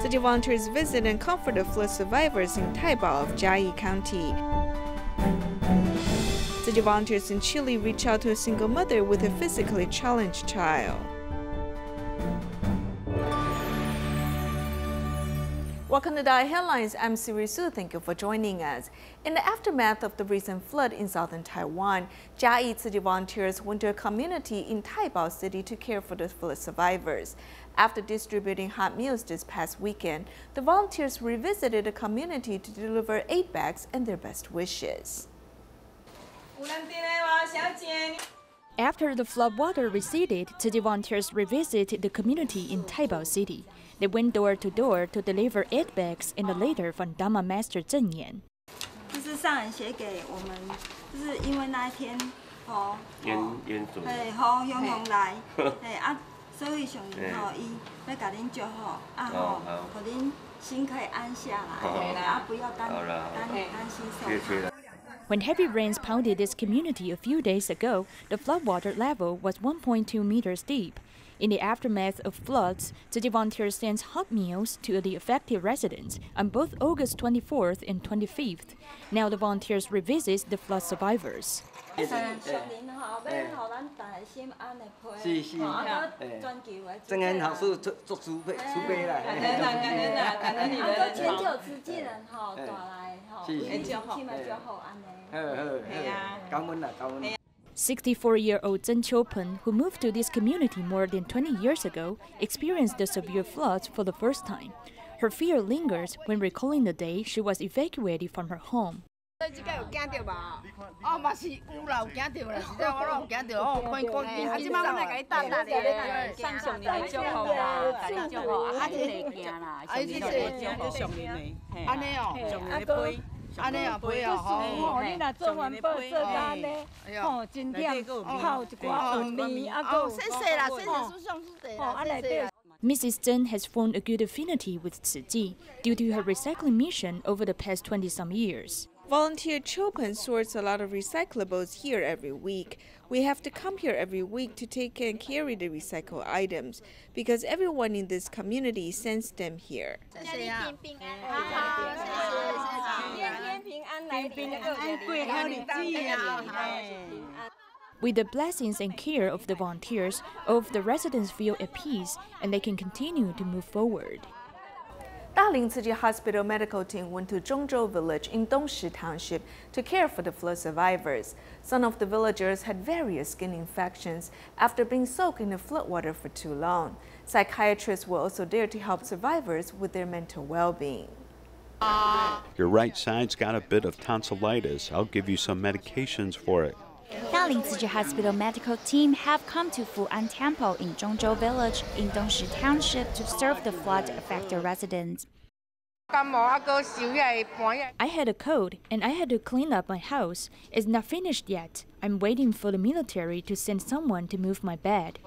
City volunteers visit and comfort the flood survivors in Taipao of Jiayi County. City volunteers in Chile reach out to a single mother with a physically challenged child. Welcome to DaAi Headlines. I'm Siri Su. Thank you for joining us. In the aftermath of the recent flood in southern Taiwan, Jiayi City volunteers went to a community in Taipao City to care for the flood survivors. After distributing hot meals this past weekend, the volunteers revisited the community to deliver aid bags and their best wishes. After the floodwater receded, City volunteers revisited the community in Taipao City. They went door to door to deliver aid bags in the letter from Dharma Master Zheng Yan. 这是上人写给我们，就是因为那一天淹水，洪涌来，所以上人伊要甲恁祝福，互恁心可以安下来，不要担心受伤。 When heavy rains pounded this community a few days ago, the floodwater level was 1.2 meters deep. In the aftermath of floods, City volunteers sent hot meals to the affected residents on both August 24th and 25th. Now the volunteers revisit the flood survivors. Yeah. 64-year-old Zheng Qiupen, who moved to this community more than 20 years ago, experienced the severe floods for the first time. Her fear lingers when recalling the day she was evacuated from her home. Mrs. Zheng has formed a good affinity with慈济due to her recycling mission over the past 20-some years. Volunteer Chopin sorts a lot of recyclables here every week. We have to come here every week to take and carry the recycled items because everyone in this community sends them here. With the blessings and care of the volunteers, all of the residents feel at peace and they can continue to move forward. Daling Tzu Chi Hospital medical team went to Zhongzhou village in Dongshi Township to care for the flood survivors. Some of the villagers had various skin infections after being soaked in the floodwater for too long. Psychiatrists were also there to help survivors with their mental well-being. Your right side's got a bit of tonsillitis. I'll give you some medications for it. Daling Tzu Chi Hospital medical team have come to Fu'an Temple in Zhongzhou village in Dongshi Township to serve the flood-affected residents. I had a cold and I had to clean up my house. It's not finished yet. I'm waiting for the military to send someone to move my bed.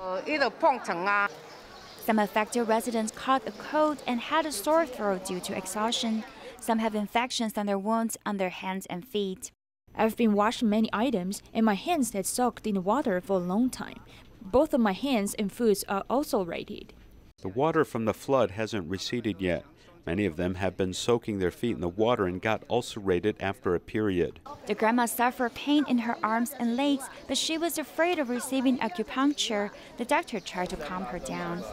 Some affected residents caught a cold and had a sore throat due to exhaustion. Some have infections on their wounds on their hands and feet. I've been washing many items and my hands had soaked in water for a long time. Both of my hands and foods are also ulcerated. The water from the flood hasn't receded yet. Many of them have been soaking their feet in the water and got ulcerated after a period. The grandma suffered pain in her arms and legs, but she was afraid of receiving acupuncture. The doctor tried to calm her down.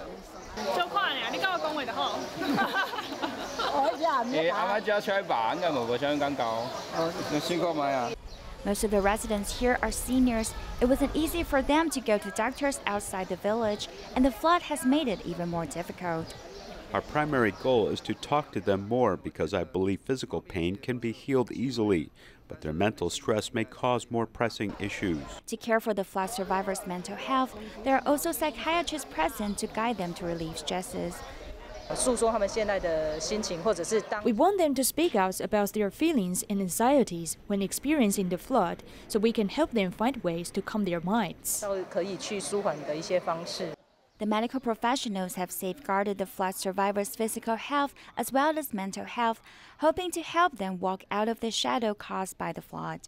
Most of the residents here are seniors. It wasn't easy for them to go to doctors outside the village, and the flood has made it even more difficult. Our primary goal is to talk to them more because I believe physical pain can be healed easily, but their mental stress may cause more pressing issues. To care for the flood survivors' mental health, there are also psychiatrists present to guide them to relieve stresses. We want them to speak out about their feelings and anxieties when experiencing the flood, so we can help them find ways to calm their minds. The medical professionals have safeguarded the flood survivors' physical health as well as mental health, hoping to help them walk out of the shadow caused by the flood.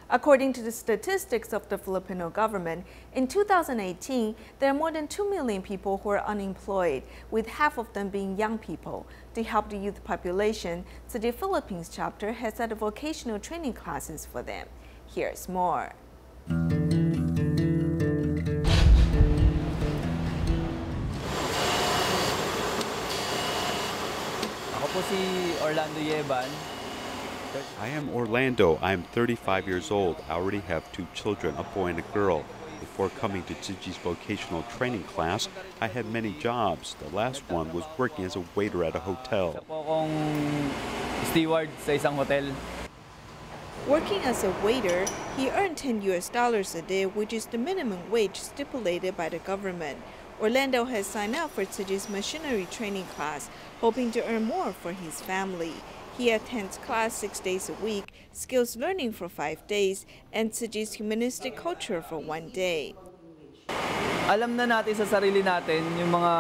According to the statistics of the Filipino government, in 2018, there are more than 2 million people who are unemployed, with half of them being young people. To help the youth population, the Philippines chapter has set vocational training classes for them. Here's more. Ako po si Orlando Yeban. I am Orlando. I am 35 years old. I already have 2 children, a boy and a girl. Before coming to Tsiji's vocational training class, I had many jobs. The last one was working as a waiter at a hotel. Isa po akong steward sa isang hotel. Working as a waiter, he earned $10 a day, which is the minimum wage stipulated by the government. Orlando has signed up for Tsiji's machinery training class, hoping to earn more for his family. He attends class 6 days a week, skills learning for 5 days, and Tsiji's humanistic culture for 1 day. Alam na natin sa sarili natin yung mga...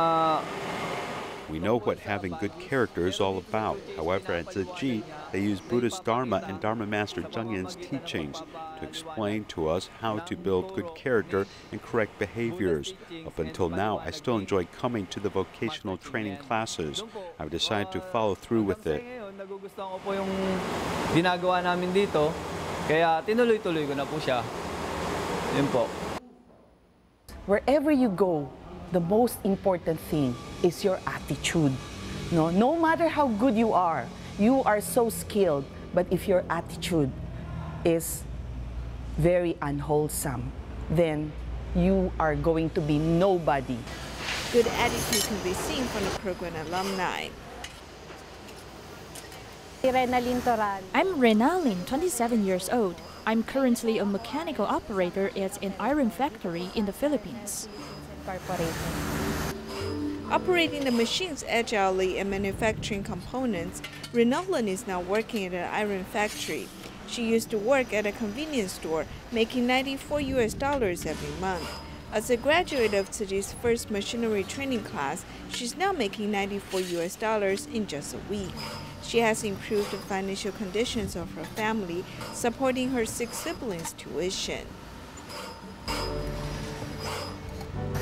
We know what having good character is all about. However, at Tsiji, they use Buddhist Dharma and Dharma Master Zhengyan's teachings to explain to us how to build good character and correct behaviors. Up until now, I still enjoy coming to the vocational training classes. I've decided to follow through with it. Nagugustuhan ko po yung ginagawa namin dito, kaya tinuloy-tuloy ko na po siya. Yun po. Wherever you go, the most important thing is your attitude. No matter how good you are so skilled, but if your attitude is very unwholesome, then you are going to be nobody. Good attitude can be seen from the program alumni. I'm Renalyn, 27 years old. I'm currently a mechanical operator at an iron factory in the Philippines. Operating the machines agilely and manufacturing components, Renalyn is now working at an iron factory. She used to work at a convenience store, making $94 every month. As a graduate of Tsiji's first machinery training class, she's now making $94 in just a week. She has improved the financial conditions of her family, supporting her 6 siblings' tuition.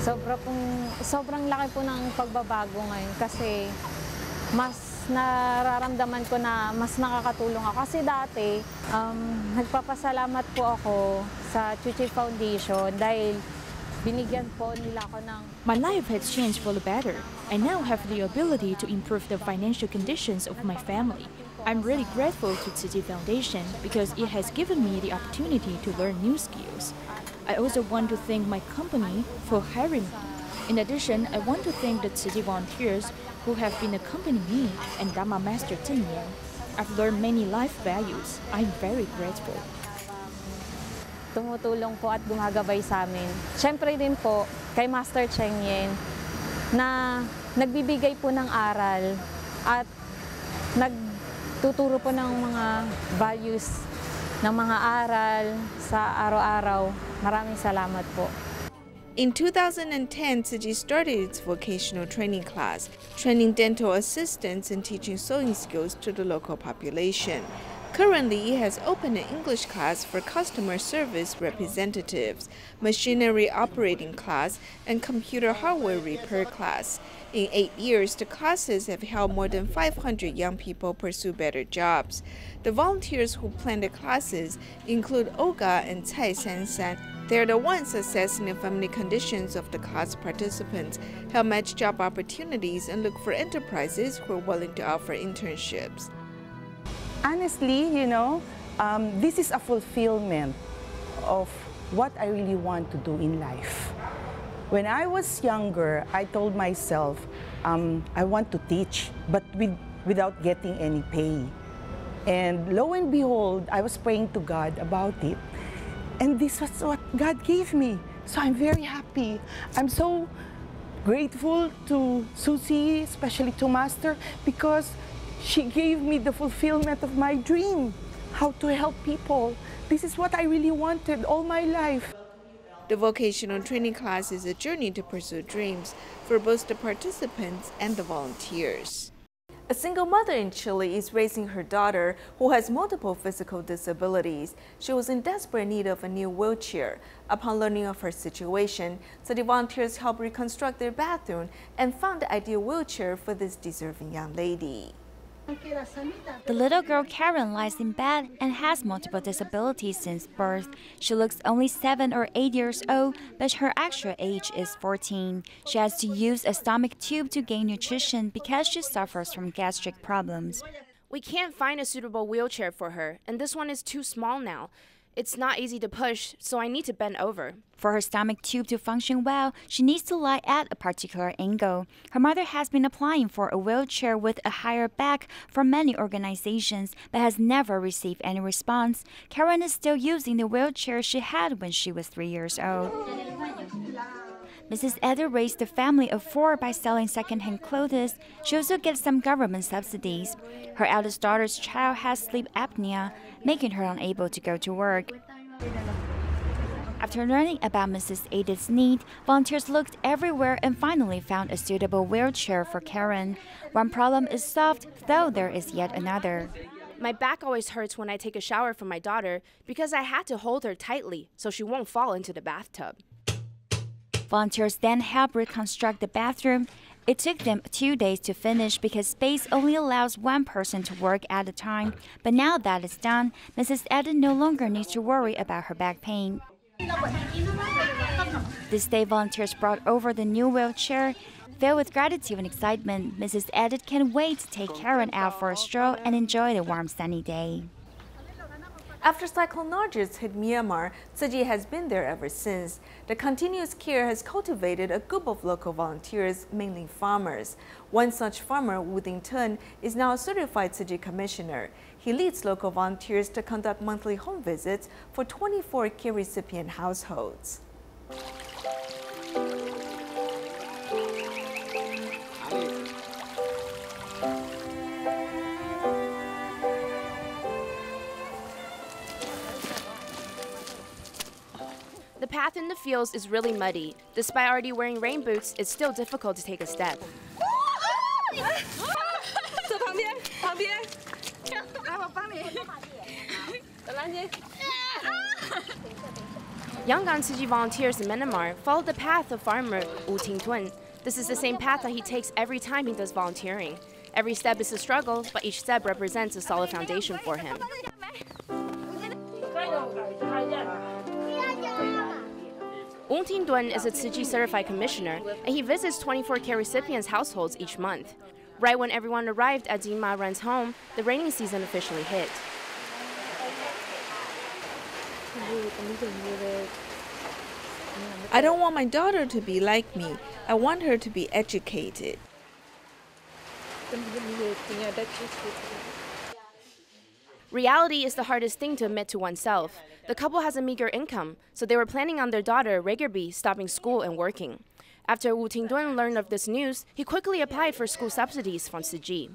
Sobrang laki po ng pagbabago ngayon kasi mas nararamdaman ko na mas nakakatulong ako. Kasi dati, nagpapasalamat po ako sa Chuchi Foundation dahil binigyan po nila ako ng... My life has changed for the better. I now have the ability to improve the financial conditions of my family. I'm really grateful to Tsiji Foundation because it has given me the opportunity to learn new skills. I also want to thank my company for hiring me. In addition, I want to thank the Tsiji volunteers who have been accompanying me and Dharma Master Zhengyan. I've learned many life values. I'm very grateful. Tumutulong po at gumagabay sa amin. Siyempre din po kay Master Zhengyan na nagbibigay po ng aral at nagtuturo po ng mga values ng mga aral sa araw-araw. Maraming salamat po. In 2010, Tsiji started its vocational training class, training dental assistants and teaching sewing skills to the local population. Currently, it has opened an English class for customer service representatives, machinery operating class, and computer hardware repair class. In 8 years, the classes have helped more than 500 young people pursue better jobs. The volunteers who plan the classes include Olga and Cai Sansan. They're the ones assessing the family conditions of the class participants, help match job opportunities, and look for enterprises who are willing to offer internships. Honestly, this is a fulfillment of what I really want to do in life. When I was younger, I told myself I want to teach, but without getting any pay. And lo and behold, I was praying to God about it. And this was what God gave me. So I'm very happy. I'm so grateful to Susie, especially to Master, because she gave me the fulfillment of my dream, how to help people. This is what I really wanted all my life. The vocational training class is a journey to pursue dreams for both the participants and the volunteers. A single mother in Chile is raising her daughter who has multiple physical disabilities. She was in desperate need of a new wheelchair. Upon learning of her situation, city volunteers helped reconstruct their bathroom and found the ideal wheelchair for this deserving young lady. The little girl Karen lies in bed and has multiple disabilities since birth. She looks only 7 or 8 years old, but her actual age is 14. She has to use a stomach tube to gain nutrition because she suffers from gastric problems. We can't find a suitable wheelchair for her, and this one is too small now. It's not easy to push, so I need to bend over. For her stomach tube to function well, she needs to lie at a particular angle. Her mother has been applying for a wheelchair with a higher back from many organizations, but has never received any response. Karen is still using the wheelchair she had when she was 3 years old. Mrs. Eder raised a family of 4 by selling second-hand clothes. She also gets some government subsidies. Her eldest daughter's child has sleep apnea, making her unable to go to work. After learning about Mrs. Eder's need, volunteers looked everywhere and finally found a suitable wheelchair for Karen. One problem is solved, though there is yet another. My back always hurts when I take a shower for my daughter because I had to hold her tightly so she won't fall into the bathtub. Volunteers then helped reconstruct the bathroom. It took them 2 days to finish because space only allows one person to work at a time. But now that it's done, Mrs. Eden no longer needs to worry about her back pain. This day, volunteers brought over the new wheelchair. Filled with gratitude and excitement, Mrs. Eden can't wait to take Karen out for a stroll and enjoy the warm, sunny day. After Cyclone Nargis hit Myanmar, Tsuji has been there ever since. The continuous care has cultivated a group of local volunteers, mainly farmers. One such farmer, Woo Ding-tun, is now a certified Tsuji commissioner. He leads local volunteers to conduct monthly home visits for 24 care recipient households. The path in the fields is really muddy. Despite already wearing rain boots, it's still difficult to take a step. Yangon Tsuji volunteers in Myanmar follow the path of farmer Woo Ting-tun. This is the same path that he takes every time he does volunteering. Every step is a struggle, but each step represents a solid foundation for him. Woo Ting-tun is a Tsuji certified commissioner, and he visits 24 care recipients' households each month. Right when everyone arrived at Jinma Ren's home, the rainy season officially hit. I don't want my daughter to be like me. I want her to be educated. Reality is the hardest thing to admit to oneself. The couple has a meager income, so they were planning on their daughter, Regerby, stopping school and working. After Woo Ting-tun learned of this news, he quickly applied for school subsidies from Tsuji.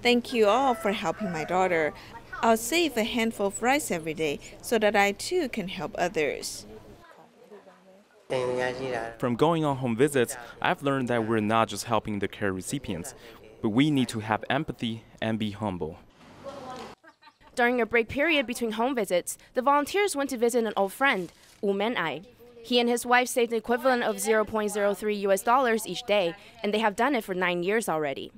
Thank you all for helping my daughter. I'll save a handful of rice every day so that I too can help others. From going on home visits, I've learned that we're not just helping the care recipients, but we need to have empathy and be humble. During a break period between home visits, the volunteers went to visit an old friend, Woo Men-ai. He and his wife saved the equivalent of $0.03 US each day, and they have done it for 9 years already.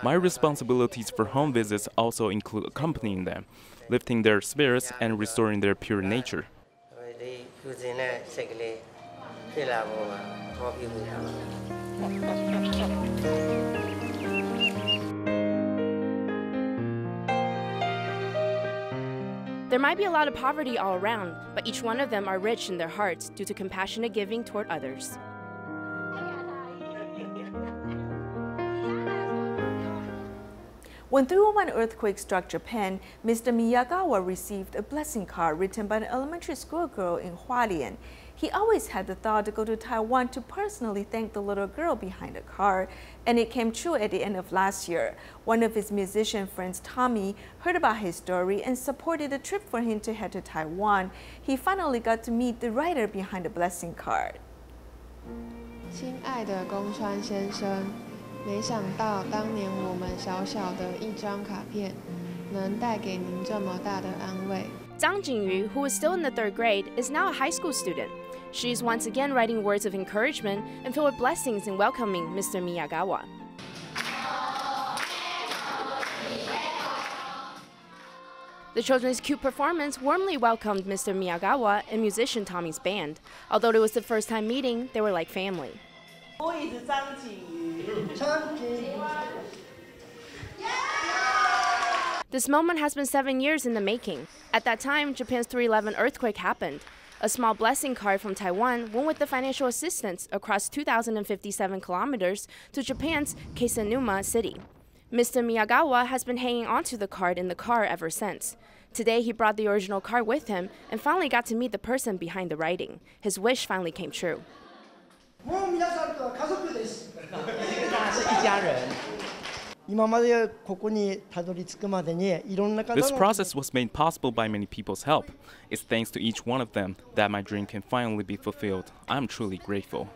My responsibilities for home visits also include accompanying them, lifting their spirits and restoring their pure nature. There might be a lot of poverty all around, but each one of them are rich in their hearts due to compassionate giving toward others. When 311 earthquake struck Japan, Mr. Miyagawa received a blessing card written by an elementary school girl in Hualien. He always had the thought to go to Taiwan to personally thank the little girl behind the card, and it came true at the end of last year. One of his musician friends, Tommy, heard about his story and supported a trip for him to head to Taiwan. He finally got to meet the writer behind the blessing card. 亲爱的宫川先生，没想到当年我们小小的一张卡片，能带给您这么大的安慰。 Zhang Jingyu, who is still in the 3rd grade, is now a high school student. She is once again writing words of encouragement and filled with blessings in welcoming Mr. Miyagawa. The children's cute performance warmly welcomed Mr. Miyagawa and musician Tommy's band. Although it was the first time meeting, they were like family. This moment has been 7 years in the making. At that time, Japan's 3/11 earthquake happened. A small blessing card from Taiwan went with the financial assistance across 2,057 kilometers to Japan's Keisanuma city. Mr. Miyagawa has been hanging onto the card in the car ever since. Today, he brought the original card with him and finally got to meet the person behind the writing. His wish finally came true. This process was made possible by many people's help. It's thanks to each one of them that my dream can finally be fulfilled. I'm truly grateful.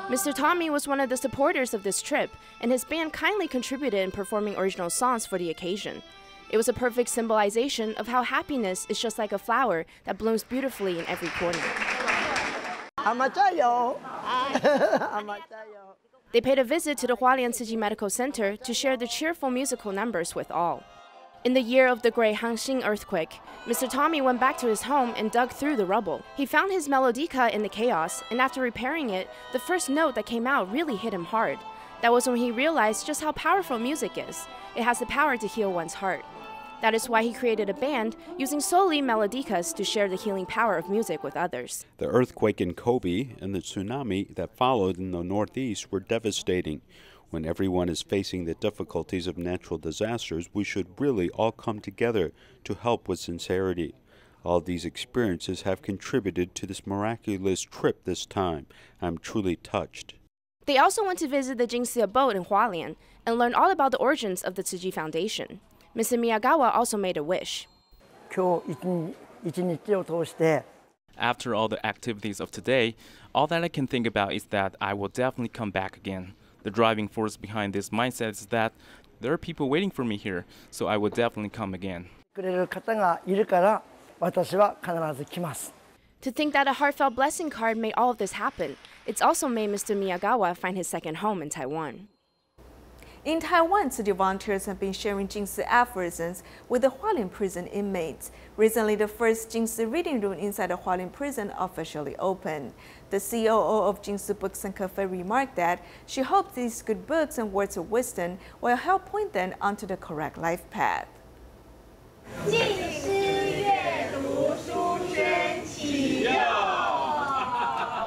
Mr. Tommy was one of the supporters of this trip, and his band kindly contributed in performing original songs for the occasion. It was a perfect symbolization of how happiness is just like a flower that blooms beautifully in every corner. They paid a visit to the Hualien Tzu Chi Medical Center to share the cheerful musical numbers with all. In the year of the Great Hangxing earthquake, Mr. Tommy went back to his home and dug through the rubble. He found his melodica in the chaos, and after repairing it, the first note that came out really hit him hard. That was when he realized just how powerful music is. It has the power to heal one's heart. That is why he created a band using solely melodicas to share the healing power of music with others. The earthquake in Kobe and the tsunami that followed in the Northeast were devastating. When everyone is facing the difficulties of natural disasters, we should really all come together to help with sincerity. All these experiences have contributed to this miraculous trip this time. I'm truly touched. They also went to visit the Jingsi abode in Hualien and learned all about the origins of the Tzu Chi Foundation. Mr. Miyagawa also made a wish. After all the activities of today, all that I can think about is that I will definitely come back again. The driving force behind this mindset is that there are people waiting for me here, so I will definitely come again. To think that a heartfelt blessing card made all of this happen, it's also made Mr. Miyagawa find his second home in Taiwan. In Taiwan, city volunteers have been sharing Jingsi aphorisms with the Hualien prison inmates. Recently, the first Jingsi reading room inside the Hualien prison officially opened. The COO of Jingsi Books and Cafe remarked that she hopes these good books and words of wisdom will help point them onto the correct life path.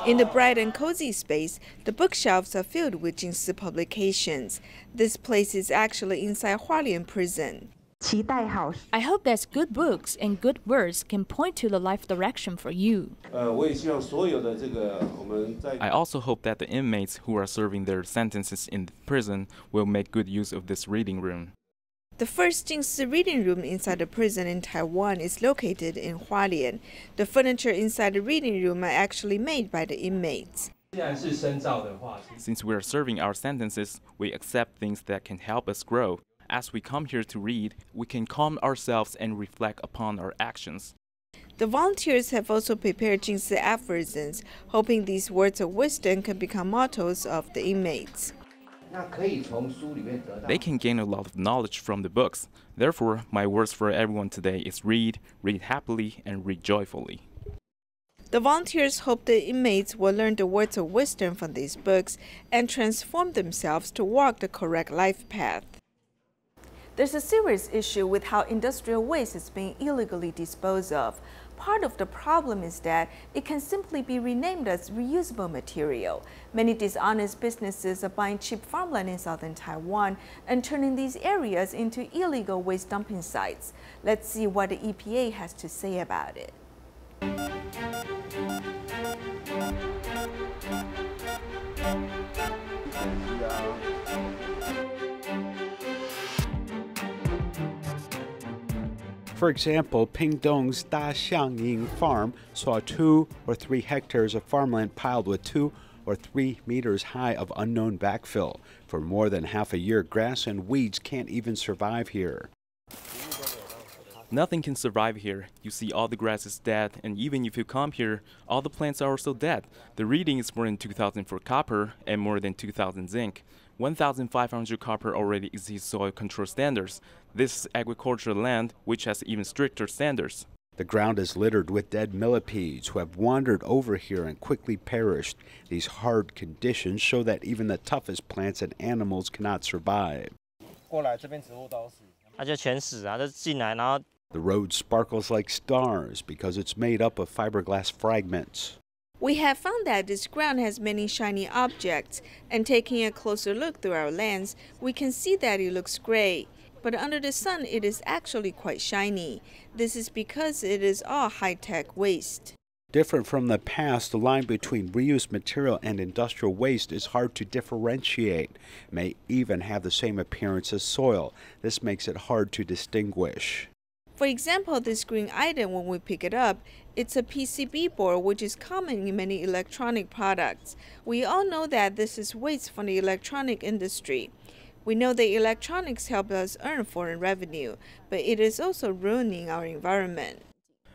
In the bright and cozy space, the bookshelves are filled with Jingsi publications. This place is actually inside Hualien prison. I hope that good books and good words can point to the life direction for you. I also hope that the inmates who are serving their sentences in the prison will make good use of this reading room. The first Jingsi reading room inside the prison in Taiwan is located in Hualien. The furniture inside the reading room are actually made by the inmates. Since we are serving our sentences, we accept things that can help us grow. As we come here to read, we can calm ourselves and reflect upon our actions. The volunteers have also prepared Jingsi aphorisms, hoping these words of wisdom can become mottos of the inmates. They can gain a lot of knowledge from the books. Therefore, my words for everyone today is read happily, and read joyfully. The volunteers hope the inmates will learn the words of wisdom from these books and transform themselves to walk the correct life path. There's a serious issue with how industrial waste is being illegally disposed of. Part of the problem is that it can simply be renamed as reusable material. Many dishonest businesses are buying cheap farmland in southern Taiwan and turning these areas into illegal waste dumping sites. Let's see what the EPA has to say about it. For example, Pingdong's Daxiang Ying farm saw 2 or 3 hectares of farmland piled with 2 or 3 meters high of unknown backfill. For more than half a year, grass and weeds can't even survive here. Nothing can survive here. You see all the grass is dead, and even if you come here, all the plants are also dead. The reading is more than 2,000 for copper and more than 2,000 zinc. 1,500 copper already exceeds soil control standards. This is agricultural land which has even stricter standards. The ground is littered with dead millipedes who have wandered over here and quickly perished. These hard conditions show that even the toughest plants and animals cannot survive. The road sparkles like stars because it's made up of fiberglass fragments. We have found that this ground has many shiny objects, and taking a closer look through our lens, we can see that it looks gray. But under the sun, it is actually quite shiny. This is because it is all high-tech waste. Different from the past, the line between reused material and industrial waste is hard to differentiate. It may even have the same appearance as soil. This makes it hard to distinguish. For example, this green item, when we pick it up, it's a PCB board, which is common in many electronic products. We all know that this is waste from the electronic industry. We know that electronics help us earn foreign revenue, but it is also ruining our environment.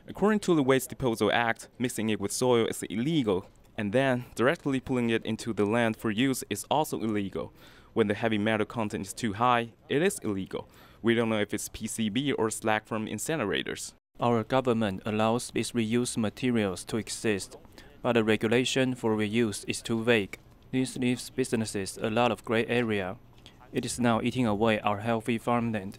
According to the Waste Disposal Act, mixing it with soil is illegal, and then directly pulling it into the land for use is also illegal. When the heavy metal content is too high, it is illegal. We don't know if it's PCB or slag from incinerators. Our government allows these reused materials to exist, but the regulation for reuse is too vague. This leaves businesses a lot of gray area. It is now eating away our healthy farmland.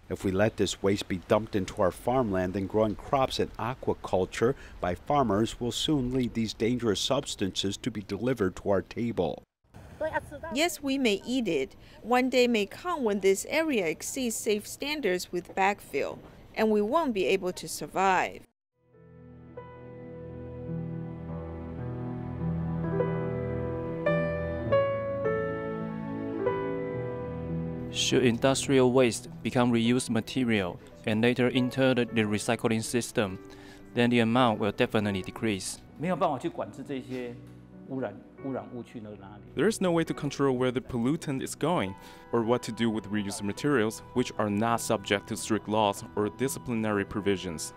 If we let this waste be dumped into our farmland, then growing crops and aquaculture by farmers will soon lead these dangerous substances to be delivered to our table. Yes, we may eat it. One day may come when this area exceeds safe standards with backfill, and we won't be able to survive. Should industrial waste become reused material and later enter the recycling system, then the amount will definitely decrease. There is no way to control where the pollutant is going, or what to do with reused materials, which are not subject to strict laws or disciplinary provisions.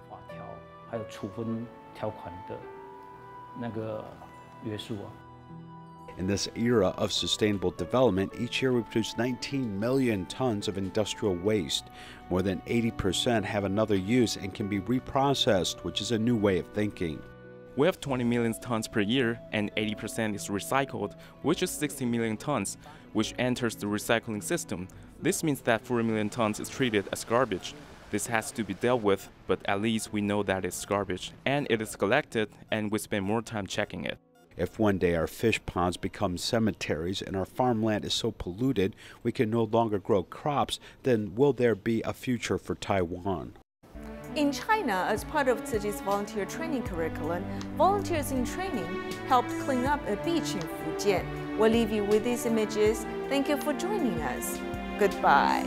In this era of sustainable development, each year we produce 19 million tons of industrial waste. More than 80% have another use and can be reprocessed, which is a new way of thinking. We have 20 million tons per year, and 80% is recycled, which is 60 million tons, which enters the recycling system. This means that 4 million tons is treated as garbage. This has to be dealt with, but at least we know that it's garbage, and it is collected, and we spend more time checking it. If one day our fish ponds become cemeteries and our farmland is so polluted we can no longer grow crops, then will there be a future for Taiwan? In China, as part of Tzu Chi's volunteer training curriculum, volunteers in training helped clean up a beach in Fujian. We'll leave you with these images. Thank you for joining us. Goodbye.